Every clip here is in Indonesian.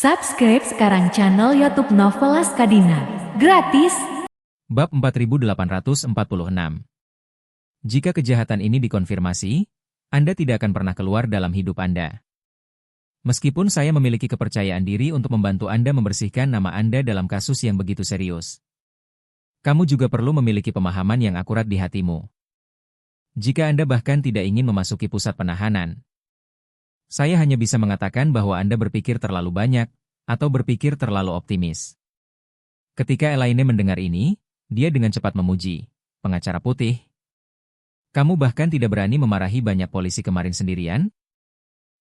Subscribe sekarang channel YouTube Novelas Kadina. Gratis. Bab 4846. Jika kejahatan ini dikonfirmasi, Anda tidak akan pernah keluar dalam hidup Anda. Meskipun saya memiliki kepercayaan diri untuk membantu Anda membersihkan nama Anda dalam kasus yang begitu serius. Kamu juga perlu memiliki pemahaman yang akurat di hatimu. Jika Anda bahkan tidak ingin memasuki pusat penahanan, saya hanya bisa mengatakan bahwa Anda berpikir terlalu banyak, atau berpikir terlalu optimis. Ketika Elaine mendengar ini, dia dengan cepat memuji, pengacara putih. Kamu bahkan tidak berani memarahi banyak polisi kemarin sendirian?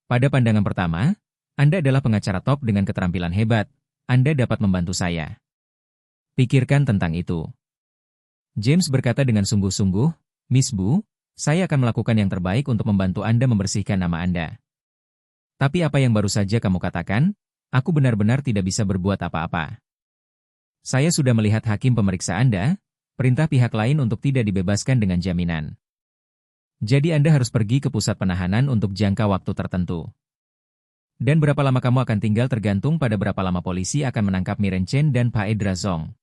Pada pandangan pertama, Anda adalah pengacara top dengan keterampilan hebat, Anda dapat membantu saya. Pikirkan tentang itu. James berkata dengan sungguh-sungguh, Miss Bu, saya akan melakukan yang terbaik untuk membantu Anda membersihkan nama Anda. Tapi apa yang baru saja kamu katakan, aku benar-benar tidak bisa berbuat apa-apa. Saya sudah melihat hakim pemeriksa Anda, perintah pihak lain untuk tidak dibebaskan dengan jaminan. Jadi Anda harus pergi ke pusat penahanan untuk jangka waktu tertentu. Dan berapa lama kamu akan tinggal tergantung pada berapa lama polisi akan menangkap Miren Chen dan Pak Edra Zong.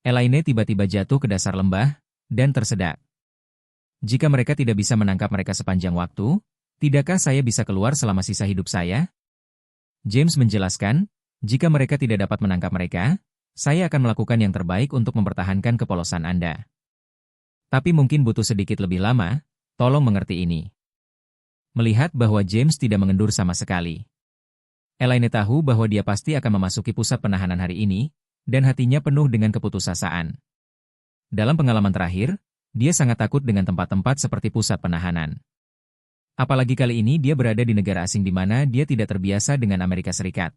Elaine tiba-tiba jatuh ke dasar lembah, dan tersedak. Jika mereka tidak bisa menangkap mereka sepanjang waktu, tidakkah saya bisa keluar selama sisa hidup saya? James menjelaskan, jika mereka tidak dapat menangkap mereka, saya akan melakukan yang terbaik untuk mempertahankan kepolosan Anda. Tapi mungkin butuh sedikit lebih lama, tolong mengerti ini. Melihat bahwa James tidak mengendur sama sekali. Elaine tahu bahwa dia pasti akan memasuki pusat penahanan hari ini, dan hatinya penuh dengan keputusasaan. Dalam pengalaman terakhir, dia sangat takut dengan tempat-tempat seperti pusat penahanan. Apalagi kali ini dia berada di negara asing di mana dia tidak terbiasa dengan Amerika Serikat.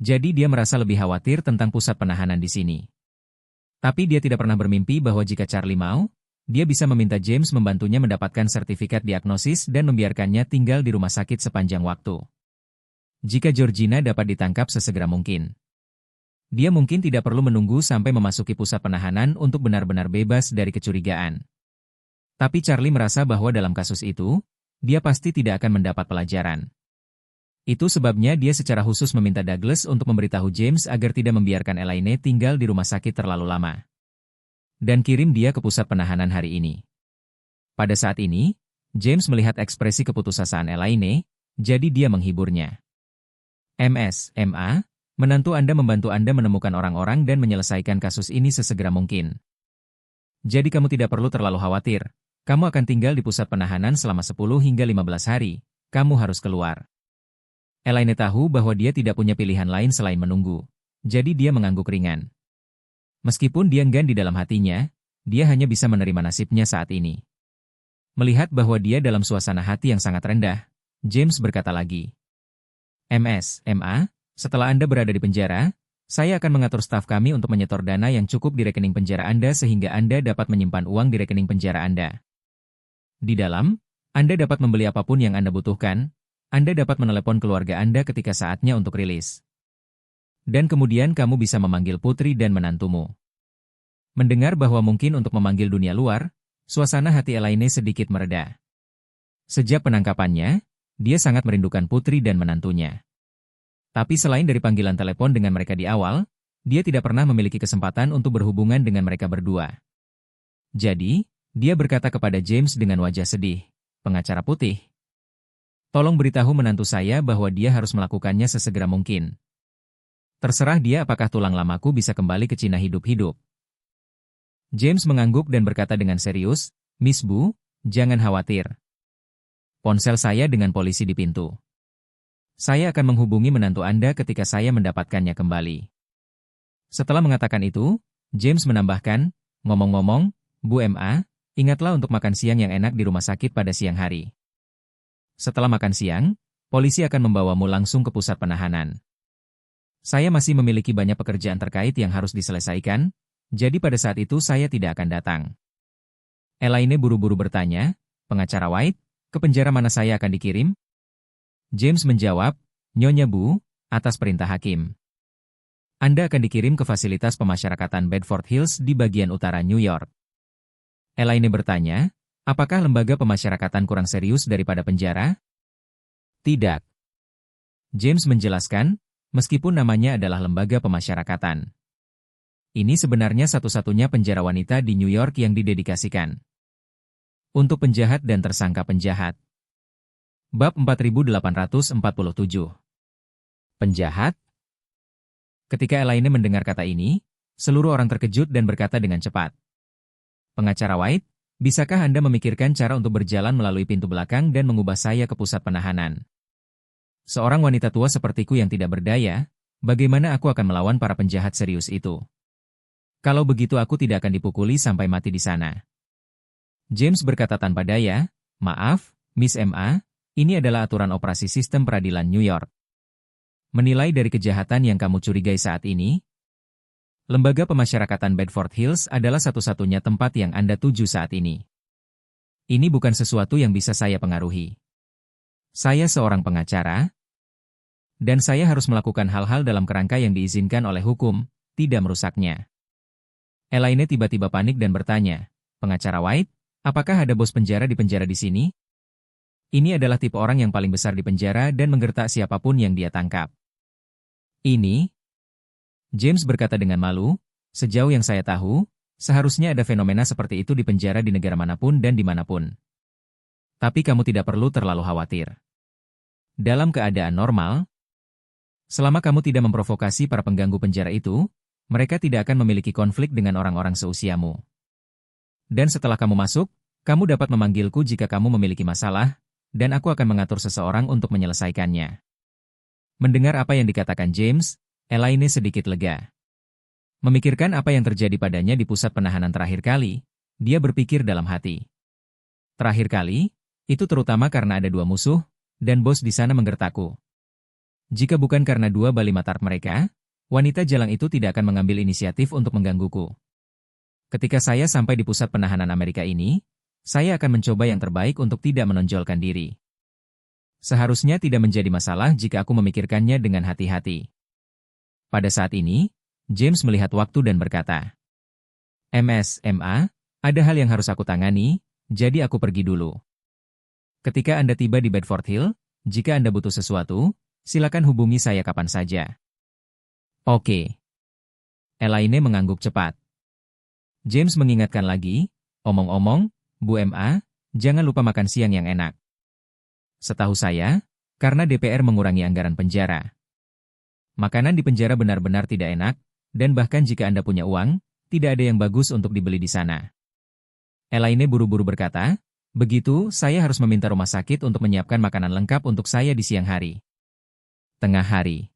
Jadi dia merasa lebih khawatir tentang pusat penahanan di sini. Tapi dia tidak pernah bermimpi bahwa jika Charlie mau, dia bisa meminta James membantunya mendapatkan sertifikat diagnosis dan membiarkannya tinggal di rumah sakit sepanjang waktu. Jika Georgina dapat ditangkap sesegera mungkin. Dia mungkin tidak perlu menunggu sampai memasuki pusat penahanan untuk benar-benar bebas dari kecurigaan. Tapi Charlie merasa bahwa dalam kasus itu, dia pasti tidak akan mendapat pelajaran. Itu sebabnya dia secara khusus meminta Douglas untuk memberitahu James agar tidak membiarkan Elaine tinggal di rumah sakit terlalu lama. Dan kirim dia ke pusat penahanan hari ini. Pada saat ini, James melihat ekspresi keputusasaan Elaine, jadi dia menghiburnya. MA, menantu Anda membantu Anda menemukan orang-orang dan menyelesaikan kasus ini sesegera mungkin. Jadi kamu tidak perlu terlalu khawatir. Kamu akan tinggal di pusat penahanan selama 10 hingga 15 hari, kamu harus keluar. Elaine tahu bahwa dia tidak punya pilihan lain selain menunggu, jadi dia mengangguk ringan. Meskipun dia enggan di dalam hatinya, dia hanya bisa menerima nasibnya saat ini. Melihat bahwa dia dalam suasana hati yang sangat rendah, James berkata lagi. MA, setelah Anda berada di penjara, saya akan mengatur staf kami untuk menyetor dana yang cukup di rekening penjara Anda sehingga Anda dapat menyimpan uang di rekening penjara Anda. Di dalam, Anda dapat membeli apapun yang Anda butuhkan, Anda dapat menelepon keluarga Anda ketika saatnya untuk rilis. Dan kemudian kamu bisa memanggil putri dan menantumu. Mendengar bahwa mungkin untuk memanggil dunia luar, suasana hati Elaine sedikit mereda. Sejak penangkapannya, dia sangat merindukan putri dan menantunya. Tapi selain dari panggilan telepon dengan mereka di awal, dia tidak pernah memiliki kesempatan untuk berhubungan dengan mereka berdua. Jadi, dia berkata kepada James dengan wajah sedih, pengacara putih. Tolong beritahu menantu saya bahwa dia harus melakukannya sesegera mungkin. Terserah dia apakah tulang lamaku bisa kembali ke Cina hidup-hidup. James mengangguk dan berkata dengan serius, Miss Bu, jangan khawatir. Ponsel saya dengan polisi di pintu. Saya akan menghubungi menantu Anda ketika saya mendapatkannya kembali. Setelah mengatakan itu, James menambahkan, ngomong-ngomong, Bu MA, ingatlah untuk makan siang yang enak di rumah sakit pada siang hari. Setelah makan siang, polisi akan membawamu langsung ke pusat penahanan. Saya masih memiliki banyak pekerjaan terkait yang harus diselesaikan, jadi pada saat itu saya tidak akan datang. Elaine buru-buru bertanya, pengacara White, ke penjara mana saya akan dikirim? James menjawab, Nyonya Bu, atas perintah hakim. Anda akan dikirim ke fasilitas pemasyarakatan Bedford Hills di bagian utara New York. Elaine bertanya, apakah lembaga pemasyarakatan kurang serius daripada penjara? Tidak. James menjelaskan, meskipun namanya adalah lembaga pemasyarakatan. Ini sebenarnya satu-satunya penjara wanita di New York yang didedikasikan untuk penjahat dan tersangka penjahat. Bab 4847. Penjahat? Ketika Elaine mendengar kata ini, seluruh orang terkejut dan berkata dengan cepat. Pengacara White, bisakah Anda memikirkan cara untuk berjalan melalui pintu belakang dan mengubah saya ke pusat penahanan? Seorang wanita tua sepertiku yang tidak berdaya, bagaimana aku akan melawan para penjahat serius itu? Kalau begitu aku tidak akan dipukuli sampai mati di sana. James berkata tanpa daya, maaf, Miss M.A., ini adalah aturan operasi sistem peradilan New York. Menilai dari kejahatan yang kamu curigai saat ini, lembaga pemasyarakatan Bedford Hills adalah satu-satunya tempat yang Anda tuju saat ini. Ini bukan sesuatu yang bisa saya pengaruhi. Saya seorang pengacara, dan saya harus melakukan hal-hal dalam kerangka yang diizinkan oleh hukum, tidak merusaknya. Elaine tiba-tiba panik dan bertanya, pengacara White, apakah ada bos penjara di penjara di sini? Ini adalah tipe orang yang paling besar di penjara dan menggertak siapapun yang dia tangkap. Ini, James berkata dengan malu, sejauh yang saya tahu, seharusnya ada fenomena seperti itu di penjara di negara manapun dan dimanapun. Tapi kamu tidak perlu terlalu khawatir. Dalam keadaan normal, selama kamu tidak memprovokasi para pengganggu penjara itu, mereka tidak akan memiliki konflik dengan orang-orang seusiamu. Dan setelah kamu masuk, kamu dapat memanggilku jika kamu memiliki masalah, dan aku akan mengatur seseorang untuk menyelesaikannya. Mendengar apa yang dikatakan James, Elaine sedikit lega. Memikirkan apa yang terjadi padanya di pusat penahanan terakhir kali, dia berpikir dalam hati. Terakhir kali, itu terutama karena ada dua musuh, dan bos di sana menggertakku. Jika bukan karena dua bali mata mereka, wanita jalang itu tidak akan mengambil inisiatif untuk menggangguku. Ketika saya sampai di pusat penahanan Amerika ini, saya akan mencoba yang terbaik untuk tidak menonjolkan diri. Seharusnya tidak menjadi masalah jika aku memikirkannya dengan hati-hati. Pada saat ini, James melihat waktu dan berkata, MA, ada hal yang harus aku tangani, jadi aku pergi dulu. Ketika Anda tiba di Bedford Hill, jika Anda butuh sesuatu, silakan hubungi saya kapan saja. Oke. Elaine mengangguk cepat. James mengingatkan lagi, omong-omong, Bu M.A., jangan lupa makan siang yang enak. Setahu saya, karena DPR mengurangi anggaran penjara. Makanan di penjara benar-benar tidak enak, dan bahkan jika Anda punya uang, tidak ada yang bagus untuk dibeli di sana. Elaine buru-buru berkata, begitu, saya harus meminta rumah sakit untuk menyiapkan makanan lengkap untuk saya di siang hari. Tengah hari.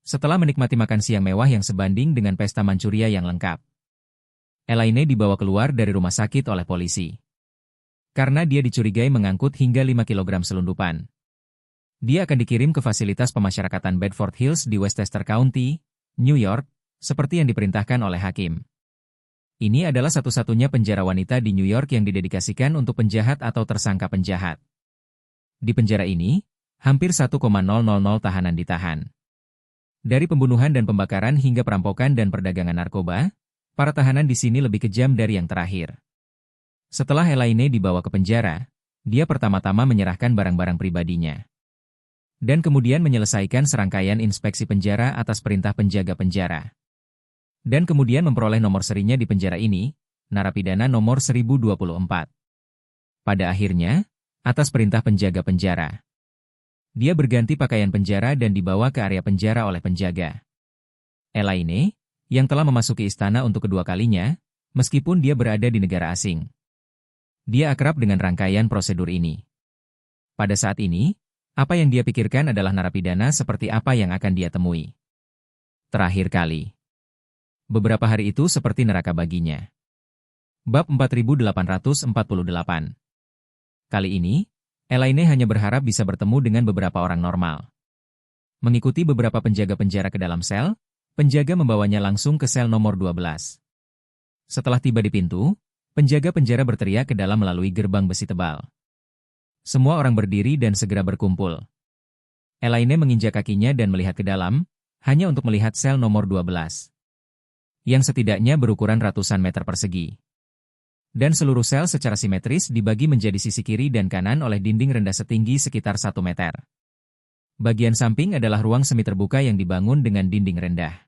Setelah menikmati makan siang mewah yang sebanding dengan pesta Manchuria yang lengkap, Elaine dibawa keluar dari rumah sakit oleh polisi. Karena dia dicurigai mengangkut hingga 5 kg selundupan. Dia akan dikirim ke fasilitas pemasyarakatan Bedford Hills di Westchester County, New York, seperti yang diperintahkan oleh hakim. Ini adalah satu-satunya penjara wanita di New York yang didedikasikan untuk penjahat atau tersangka penjahat. Di penjara ini, hampir 1,000 tahanan ditahan. Dari pembunuhan dan pembakaran hingga perampokan dan perdagangan narkoba, para tahanan di sini lebih kejam dari yang terakhir. Setelah Elaine dibawa ke penjara, dia pertama-tama menyerahkan barang-barang pribadinya. Dan kemudian menyelesaikan serangkaian inspeksi penjara atas perintah penjaga penjara. Dan kemudian memperoleh nomor serinya di penjara ini, narapidana nomor 1024. Pada akhirnya, atas perintah penjaga penjara, dia berganti pakaian penjara dan dibawa ke area penjara oleh penjaga. Elaine, yang telah memasuki istana untuk kedua kalinya, meskipun dia berada di negara asing. Dia akrab dengan rangkaian prosedur ini. Pada saat ini, apa yang dia pikirkan adalah narapidana seperti apa yang akan dia temui. Terakhir kali. Beberapa hari itu seperti neraka baginya. Bab 4848. Kali ini, Elaine hanya berharap bisa bertemu dengan beberapa orang normal. Mengikuti beberapa penjaga penjara ke dalam sel, penjaga membawanya langsung ke sel nomor 12. Setelah tiba di pintu, penjaga penjara berteriak ke dalam melalui gerbang besi tebal. Semua orang berdiri dan segera berkumpul. Elaine menginjak kakinya dan melihat ke dalam, hanya untuk melihat sel nomor 12. Yang setidaknya berukuran ratusan meter persegi. Dan seluruh sel secara simetris dibagi menjadi sisi kiri dan kanan oleh dinding rendah setinggi sekitar 1 meter. Bagian samping adalah ruang semi terbuka yang dibangun dengan dinding rendah.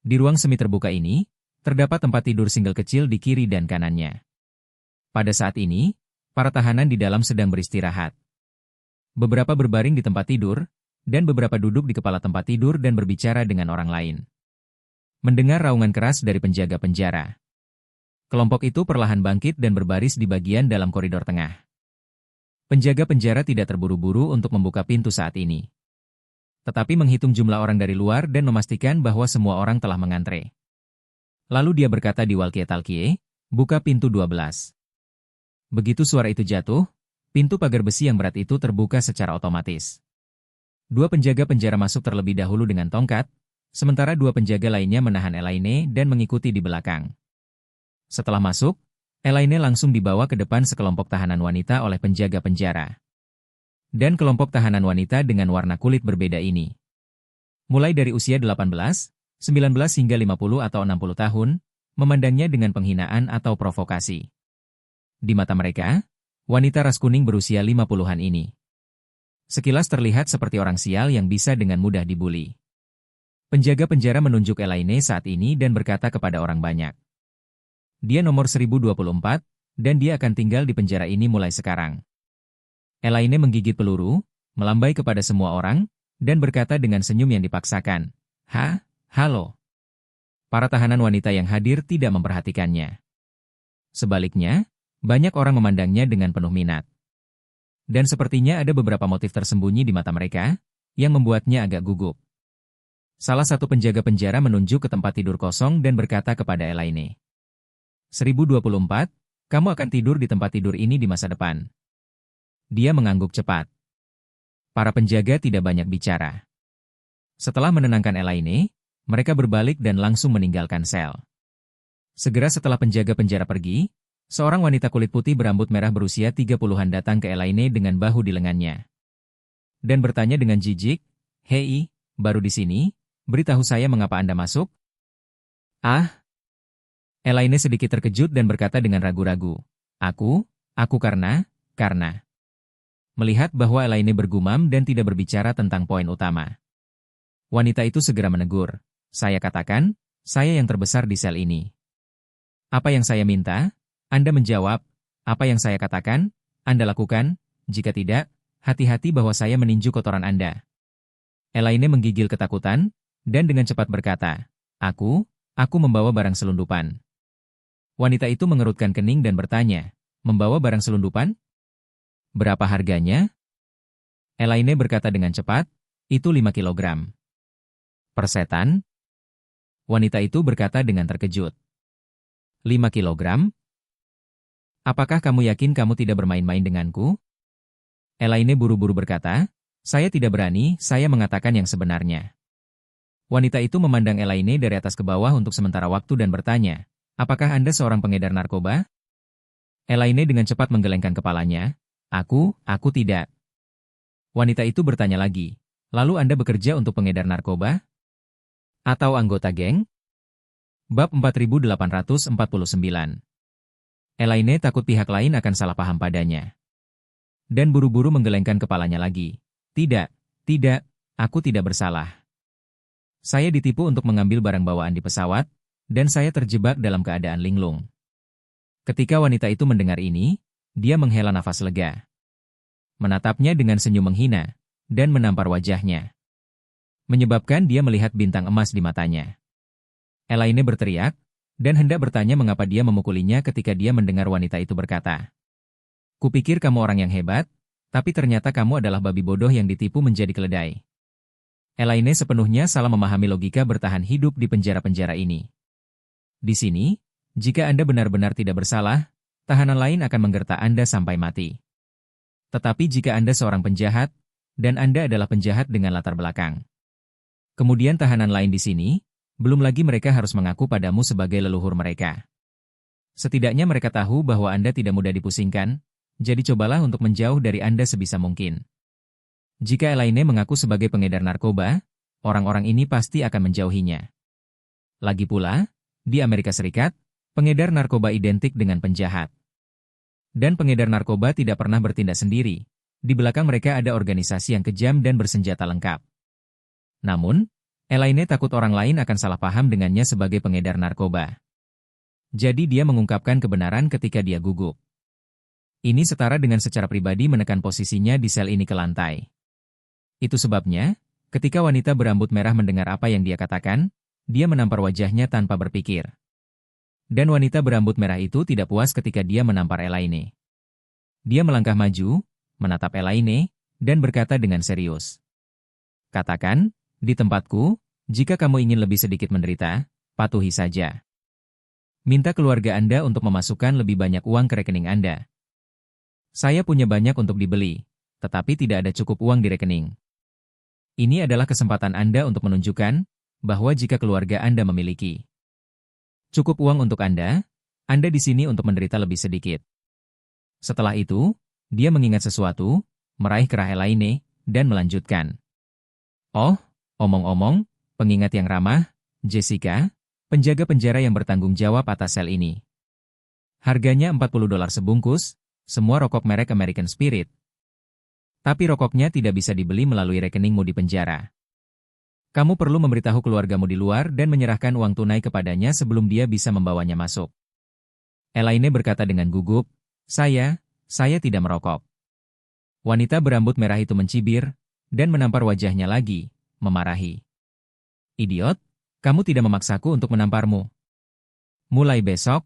Di ruang semi terbuka ini, terdapat tempat tidur single kecil di kiri dan kanannya. Pada saat ini, para tahanan di dalam sedang beristirahat. Beberapa berbaring di tempat tidur, dan beberapa duduk di kepala tempat tidur dan berbicara dengan orang lain. Mendengar raungan keras dari penjaga penjara. Kelompok itu perlahan bangkit dan berbaris di bagian dalam koridor tengah. Penjaga penjara tidak terburu-buru untuk membuka pintu saat ini. Tetapi menghitung jumlah orang dari luar dan memastikan bahwa semua orang telah mengantre. Lalu dia berkata di walkie-talkie, "Buka pintu 12. Begitu suara itu jatuh, pintu pagar besi yang berat itu terbuka secara otomatis. Dua penjaga penjara masuk terlebih dahulu dengan tongkat, sementara dua penjaga lainnya menahan Elaine dan mengikuti di belakang. Setelah masuk, Elaine langsung dibawa ke depan sekelompok tahanan wanita oleh penjaga penjara. Dan kelompok tahanan wanita dengan warna kulit berbeda ini. Mulai dari usia 18, 19 hingga 50 atau 60 tahun, memandangnya dengan penghinaan atau provokasi. Di mata mereka, wanita ras kuning berusia 50-an ini sekilas terlihat seperti orang sial yang bisa dengan mudah dibuli. Penjaga penjara menunjuk Elaine saat ini dan berkata kepada orang banyak. Dia nomor 1024, dan dia akan tinggal di penjara ini mulai sekarang. Elaine menggigit peluru, melambai kepada semua orang, dan berkata dengan senyum yang dipaksakan, halo. Para tahanan wanita yang hadir tidak memperhatikannya. Sebaliknya, banyak orang memandangnya dengan penuh minat. Dan sepertinya ada beberapa motif tersembunyi di mata mereka, yang membuatnya agak gugup. Salah satu penjaga penjara menunjuk ke tempat tidur kosong dan berkata kepada Elaine. 1024, kamu akan tidur di tempat tidur ini di masa depan. Dia mengangguk cepat. Para penjaga tidak banyak bicara. Setelah menenangkan Elaine, mereka berbalik dan langsung meninggalkan sel. Segera setelah penjaga penjara pergi, seorang wanita kulit putih berambut merah berusia 30-an datang ke Elaine dengan bahu di lengannya. Dan bertanya dengan jijik, "Hei, baru di sini? Beritahu saya mengapa Anda masuk?" Elaine sedikit terkejut dan berkata dengan ragu-ragu, Aku karena. Melihat bahwa Elaine bergumam dan tidak berbicara tentang poin utama. Wanita itu segera menegur, saya katakan, saya yang terbesar di sel ini. Apa yang saya minta? Anda menjawab, apa yang saya katakan? Anda lakukan, jika tidak, hati-hati bahwa saya meninju kotoran Anda. Elaine menggigil ketakutan, dan dengan cepat berkata, Aku membawa barang selundupan. Wanita itu mengerutkan kening dan bertanya, membawa barang selundupan? Berapa harganya? Elaine berkata dengan cepat, itu 5 kilogram. Persetan? Wanita itu berkata dengan terkejut. 5 kilogram? Apakah kamu yakin kamu tidak bermain-main denganku? Elaine buru-buru berkata, saya tidak berani, saya mengatakan yang sebenarnya. Wanita itu memandang Elaine dari atas ke bawah untuk sementara waktu dan bertanya, apakah Anda seorang pengedar narkoba? Elaine dengan cepat menggelengkan kepalanya, Aku tidak. Wanita itu bertanya lagi, lalu Anda bekerja untuk pengedar narkoba? Atau anggota geng? Bab 4849. Elaine takut pihak lain akan salah paham padanya. Dan buru-buru menggelengkan kepalanya lagi. Tidak, aku tidak bersalah. Saya ditipu untuk mengambil barang bawaan di pesawat, dan saya terjebak dalam keadaan linglung. Ketika wanita itu mendengar ini, dia menghela nafas lega. Menatapnya dengan senyum menghina, dan menampar wajahnya. Menyebabkan dia melihat bintang emas di matanya. Elaine berteriak, dan hendak bertanya mengapa dia memukulinya ketika dia mendengar wanita itu berkata, Kupikir kamu orang yang hebat, tapi ternyata kamu adalah babi bodoh yang ditipu menjadi keledai. Elaine sepenuhnya salah memahami logika bertahan hidup di penjara-penjara ini. Di sini, jika Anda benar-benar tidak bersalah, tahanan lain akan menggertak Anda sampai mati. Tetapi jika Anda seorang penjahat, dan Anda adalah penjahat dengan latar belakang. Kemudian tahanan lain di sini, belum lagi mereka harus mengaku padamu sebagai leluhur mereka. Setidaknya mereka tahu bahwa Anda tidak mudah dipusingkan, jadi cobalah untuk menjauh dari Anda sebisa mungkin. Jika Elaine mengaku sebagai pengedar narkoba, orang-orang ini pasti akan menjauhinya. Lagi pula, di Amerika Serikat, pengedar narkoba identik dengan penjahat. Dan pengedar narkoba tidak pernah bertindak sendiri, Di belakang mereka ada organisasi yang kejam dan bersenjata lengkap. Namun, Elaine takut orang lain akan salah paham dengannya sebagai pengedar narkoba. Jadi dia mengungkapkan kebenaran ketika dia gugup. Ini setara dengan secara pribadi menekan posisinya di sel ini ke lantai. Itu sebabnya, ketika wanita berambut merah mendengar apa yang dia katakan, dia menampar wajahnya tanpa berpikir. Dan wanita berambut merah itu tidak puas ketika dia menampar Elaine. Dia melangkah maju, menatap Elaine, dan berkata dengan serius. Katakan, di tempatku, jika kamu ingin lebih sedikit menderita, patuhi saja. Minta keluarga Anda untuk memasukkan lebih banyak uang ke rekening Anda. Saya punya banyak untuk dibeli, tetapi tidak ada cukup uang di rekening. Ini adalah kesempatan Anda untuk menunjukkan bahwa jika keluarga Anda memiliki cukup uang untuk Anda di sini untuk menderita lebih sedikit. Setelah itu, dia mengingat sesuatu, meraih kerah Elaine, dan melanjutkan. Oh, omong-omong, pengingat yang ramah, Jessica, penjaga penjara yang bertanggung jawab atas sel ini. Harganya $40 sebungkus, semua rokok merek American Spirit. Tapi rokoknya tidak bisa dibeli melalui rekeningmu di penjara. Kamu perlu memberitahu keluargamu di luar dan menyerahkan uang tunai kepadanya sebelum dia bisa membawanya masuk. Elaine berkata dengan gugup, saya tidak merokok. Wanita berambut merah itu mencibir, dan menampar wajahnya lagi, memarahi. Idiot, kamu tidak memaksaku untuk menamparmu. Mulai besok,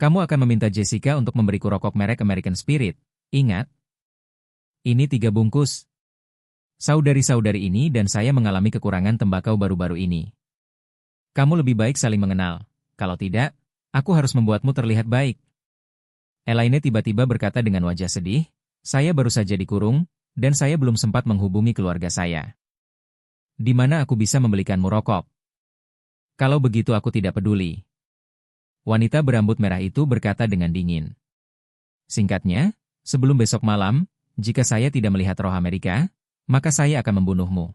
kamu akan meminta Jessica untuk memberiku rokok merek American Spirit, ingat? Ini 3 bungkus. Saudari-saudari ini dan saya mengalami kekurangan tembakau baru-baru ini. Kamu lebih baik saling mengenal, kalau tidak, aku harus membuatmu terlihat baik. Elaine tiba-tiba berkata dengan wajah sedih, saya baru saja dikurung, dan saya belum sempat menghubungi keluarga saya. Di mana aku bisa membelikanmu rokok? Kalau begitu aku tidak peduli. Wanita berambut merah itu berkata dengan dingin. Singkatnya, sebelum besok malam, jika saya tidak melihat roh Amerika, maka saya akan membunuhmu.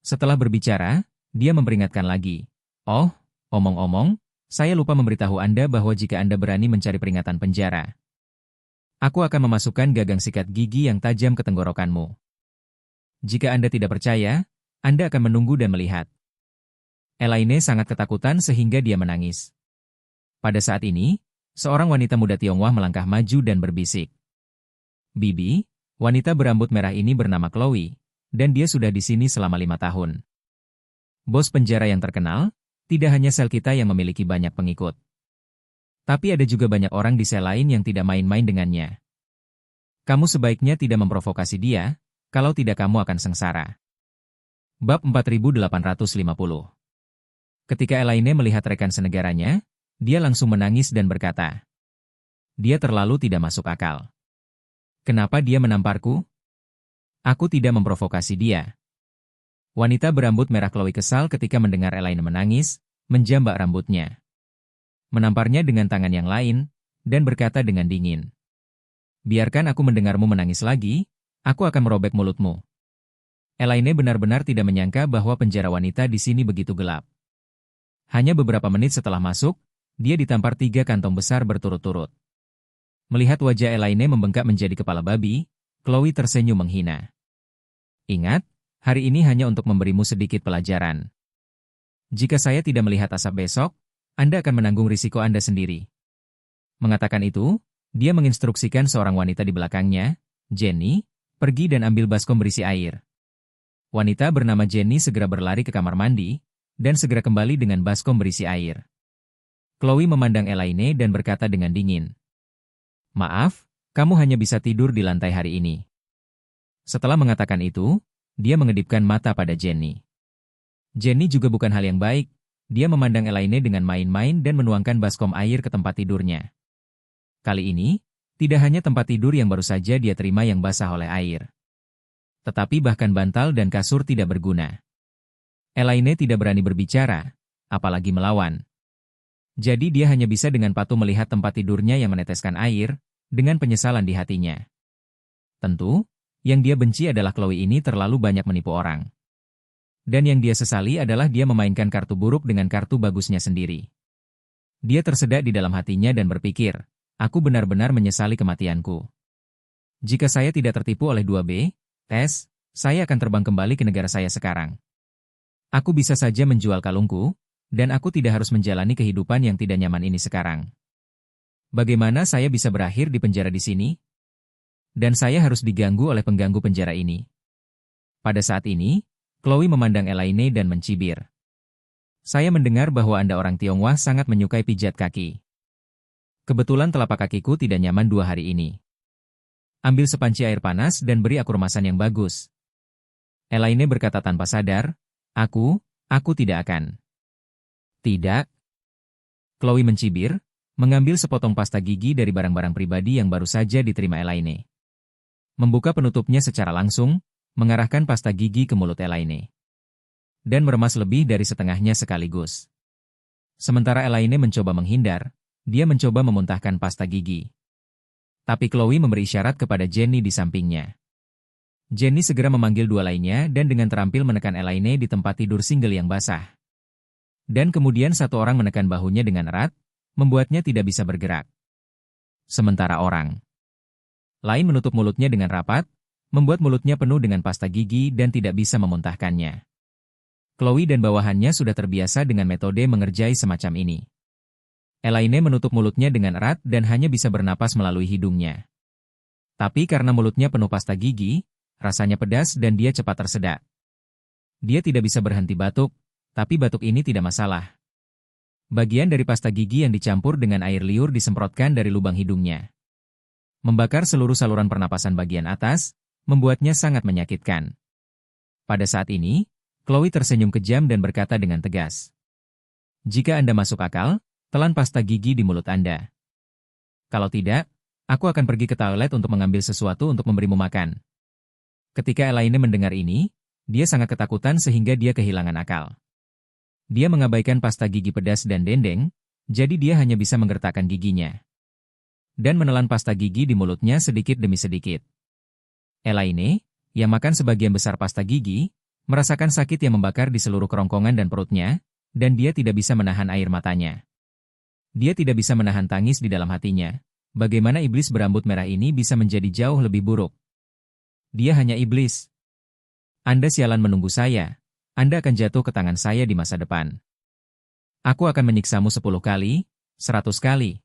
Setelah berbicara, dia memperingatkan lagi. Oh, omong-omong, saya lupa memberitahu Anda bahwa jika Anda berani mencari peringatan penjara, aku akan memasukkan gagang sikat gigi yang tajam ke tenggorokanmu. Jika Anda tidak percaya, Anda akan menunggu dan melihat. Elaine sangat ketakutan sehingga dia menangis. Pada saat ini, seorang wanita muda Tionghoa melangkah maju dan berbisik. Bibi, wanita berambut merah ini bernama Chloe, dan dia sudah di sini selama 5 tahun. Bos penjara yang terkenal, tidak hanya sel kita yang memiliki banyak pengikut. Tapi ada juga banyak orang di sel lain yang tidak main-main dengannya. Kamu sebaiknya tidak memprovokasi dia, kalau tidak kamu akan sengsara. Bab 4850. Ketika Elaine melihat rekan senegaranya, dia langsung menangis dan berkata, dia terlalu tidak masuk akal. Kenapa dia menamparku? Aku tidak memprovokasi dia. Wanita berambut merah Chloe kesal ketika mendengar Elaine menangis, menjambak rambutnya. Menamparnya dengan tangan yang lain, dan berkata dengan dingin. Biarkan aku mendengarmu menangis lagi, aku akan merobek mulutmu. Elaine benar-benar tidak menyangka bahwa penjara wanita di sini begitu gelap. Hanya beberapa menit setelah masuk, dia ditampar 3 kantong besar berturut-turut. Melihat wajah Elaine membengkak menjadi kepala babi, Chloe tersenyum menghina. Ingat, hari ini hanya untuk memberimu sedikit pelajaran. Jika saya tidak melihat asap besok, Anda akan menanggung risiko Anda sendiri. Mengatakan itu, dia menginstruksikan seorang wanita di belakangnya, Jenny, pergi dan ambil baskom berisi air. Wanita bernama Jenny segera berlari ke kamar mandi, dan segera kembali dengan baskom berisi air. Chloe memandang Elaine dan berkata dengan dingin. Maaf, kamu hanya bisa tidur di lantai hari ini. Setelah mengatakan itu, dia mengedipkan mata pada Jenny. Jenny juga bukan hal yang baik, dia memandang Elaine dengan main-main dan menuangkan baskom air ke tempat tidurnya. Kali ini, tidak hanya tempat tidur yang baru saja dia terima yang basah oleh air. Tetapi bahkan bantal dan kasur tidak berguna. Elaine tidak berani berbicara, apalagi melawan. Jadi dia hanya bisa dengan patuh melihat tempat tidurnya yang meneteskan air, dengan penyesalan di hatinya. Tentu, yang dia benci adalah Chloe ini terlalu banyak menipu orang. Dan yang dia sesali adalah dia memainkan kartu buruk dengan kartu bagusnya sendiri. Dia tersedak di dalam hatinya dan berpikir, aku benar-benar menyesali kematianku. Jika saya tidak tertipu oleh 2B, tes, saya akan terbang kembali ke negara saya sekarang. Aku bisa saja menjual kalungku, dan aku tidak harus menjalani kehidupan yang tidak nyaman ini sekarang. Bagaimana saya bisa berakhir di penjara di sini? Dan saya harus diganggu oleh pengganggu penjara ini. Pada saat ini, Chloe memandang Elaine dan mencibir. Saya mendengar bahwa Anda orang Tionghoa sangat menyukai pijat kaki. Kebetulan telapak kakiku tidak nyaman 2 hari ini. Ambil sepanci air panas dan beri aku remasan yang bagus. Elaine berkata tanpa sadar, aku tidak akan. Tidak. Chloe mencibir, mengambil sepotong pasta gigi dari barang-barang pribadi yang baru saja diterima Elaine. Membuka penutupnya secara langsung, mengarahkan pasta gigi ke mulut Elaine. Dan meremas lebih dari setengahnya sekaligus. Sementara Elaine mencoba menghindar, dia mencoba memuntahkan pasta gigi. Tapi Chloe memberi isyarat kepada Jenny di sampingnya. Jenny segera memanggil 2 lainnya dan dengan terampil menekan Elaine di tempat tidur single yang basah. Dan kemudian 1 orang menekan bahunya dengan erat, membuatnya tidak bisa bergerak. Sementara orang lain menutup mulutnya dengan rapat, membuat mulutnya penuh dengan pasta gigi dan tidak bisa memuntahkannya. Chloe dan bawahannya sudah terbiasa dengan metode mengerjai semacam ini. Elaine menutup mulutnya dengan erat dan hanya bisa bernapas melalui hidungnya. Tapi karena mulutnya penuh pasta gigi, rasanya pedas dan dia cepat tersedak. Dia tidak bisa berhenti batuk, tapi batuk ini tidak masalah. Bagian dari pasta gigi yang dicampur dengan air liur disemprotkan dari lubang hidungnya. Membakar seluruh saluran pernapasan bagian atas, membuatnya sangat menyakitkan. Pada saat ini, Chloe tersenyum kejam dan berkata dengan tegas. Jika Anda masuk akal, telan pasta gigi di mulut Anda. Kalau tidak, aku akan pergi ke toilet untuk mengambil sesuatu untuk memberimu makan. Ketika Elaine mendengar ini, dia sangat ketakutan sehingga dia kehilangan akal. Dia mengabaikan pasta gigi pedas dan dendeng, jadi dia hanya bisa menggertakkan giginya. Dan menelan pasta gigi di mulutnya sedikit demi sedikit. Elaine, yang makan sebagian besar pasta gigi, merasakan sakit yang membakar di seluruh kerongkongan dan perutnya, dan dia tidak bisa menahan air matanya. Dia tidak bisa menahan tangis di dalam hatinya. Bagaimana iblis berambut merah ini bisa menjadi jauh lebih buruk? Dia hanya iblis. Anda sialan menunggu saya. Anda akan jatuh ke tangan saya di masa depan. Aku akan menyiksamu 10 kali, 100 kali.